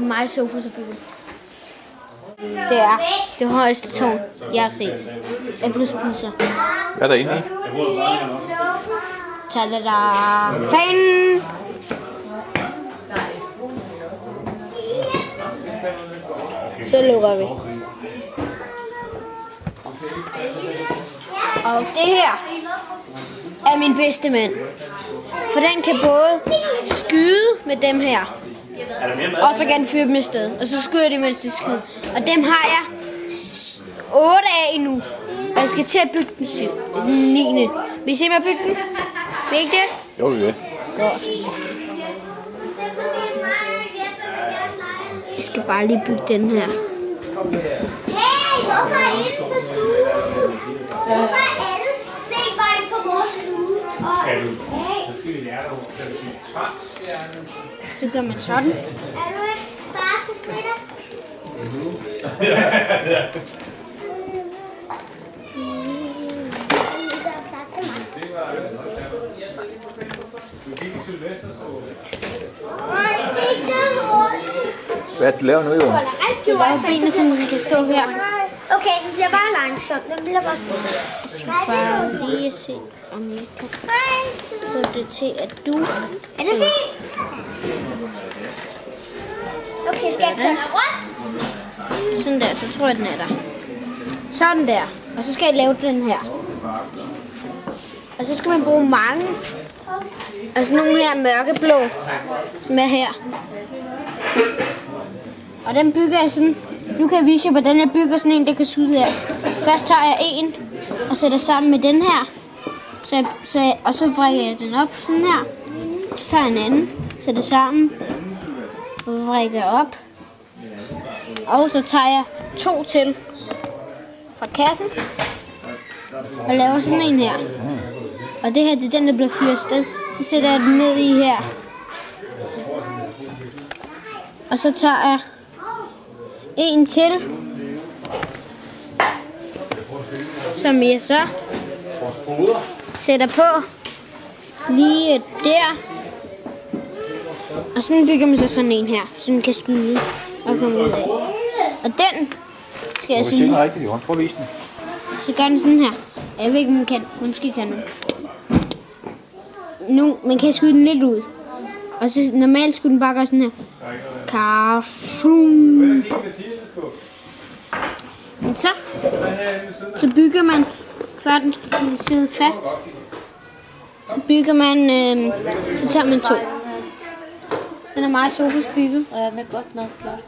Mig Sofus har bygget. Det er det højeste tårn, jeg har set. A++. Hvad er der inde i? Ta-da-da! Fan! Så lukker vi. Og det her er min bedste mand. For den kan både skyde med dem her, og så kan den fyre dem et sted. Og så skyder de, mens de skyder. Og dem har jeg 8 af endnu. Og jeg skal til at bygge den 7. Den 9. Vil I se mig bygge den? Vil I ikke det? Jo, vi vil. Godt. Jeg skal bare lige bygge den her. Hey, hvorfor er I inde på stuen? Hvorfor er alle set bare inde på vores stue? Så gør man sådan. Er du ikke far til Fritter? Hvad er det, du laver nu, jo? Jeg laver benene, så man kan stå her. Okay, den bliver bare langsomt. Den bliver bare stå. Jeg skal bare lige se, om jeg kan få det til, at du... Er det fint? Okay, skal jeg køre rundt? Sådan der, så tror jeg, den er der. Sådan der. Og så skal jeg lave den her. Og så skal man bruge mange. Altså nogle her mørkeblå, som er her. Og den bygger jeg sådan. Nu kan jeg vise jer, hvordan jeg bygger sådan en, der kan se ud her. Først tager jeg en og sætter sammen med den her. Og så vrikker jeg den op sådan her. Så tager jeg en anden, sætter sammen og vrikker op. Og så tager jeg 2 til fra kassen og laver sådan en her. Og det her, det er den, der bliver fyret sted. Så sætter jeg den ned i her. Og så tager jeg en til, som jeg så sætter på lige der. Og sådan bygger man så sådan en her, så den kan skyde og komme ud af. Og den skal jeg sådan her. Rigtigt, Johan. Prøv at vise den. Så gør den sådan her. Jeg ved ikke, om man kan. Måske kan man. Nu, man kan skyde den lidt ud. Og så normalt skulle den bare gøre sådan her. Karfum. Men så bygger man, før den skal sidde fast, så bygger man, så tager man 2. Den er meget Sofus bygget. Ja, den er godt nok flot.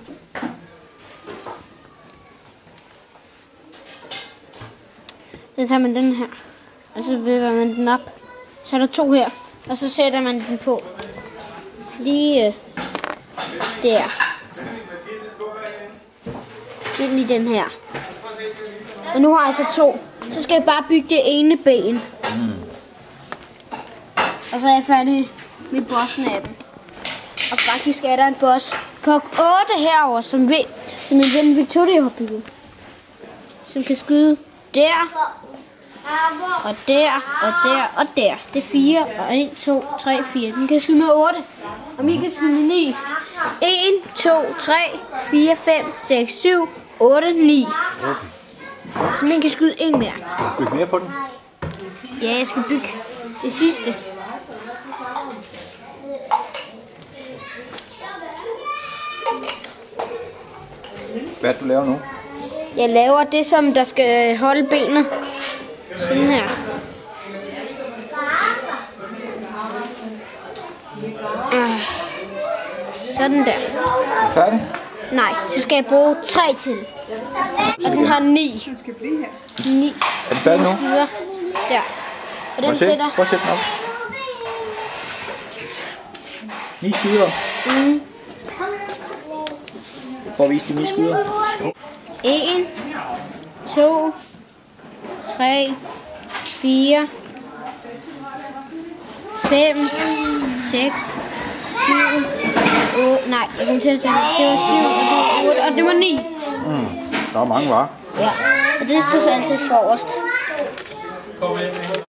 Så tager man den her, og så bevæger man den op. Så er der 2 her, og så sætter man den på. Lige der. Ind i den her. Og nu har jeg så 2. Så skal jeg bare bygge det ene ben. Og så er jeg færdig med bossen af dem. Og faktisk er der en boss på 8 herover, som min ven Victoria har bygget. Som kan skyde der, og der, og der, og der. Det er 4, og 1, 2, 3, 4. Den kan skyde med 8. Og min kan skyde med 9. 1, 2, 3, 4, 5, 6, 7, 8, 9. Så min kan skyde 1 mere. Skal du bygge mere på den? Ja, jeg skal bygge det sidste. Hvad er det, du laver nu? Jeg laver det, som der skal holde benet. Sådan her. Sådan der. Er du færdig? Nej, så skal jeg bruge 3 til. Og den har 9. Den skal blive her. 9. Er du færdig nu? Skyder. Der. Og den sætter. Prøv at sætte den op. 9 skyder. For at vise de 9 skyder. 1, 2, 3, 4, 5, 6, 7, 8. Nej, jeg kom til at tænke. Det var 7, og det var 8, og det var 9. Der var mange varer. Ja, og det stod så altid forrest.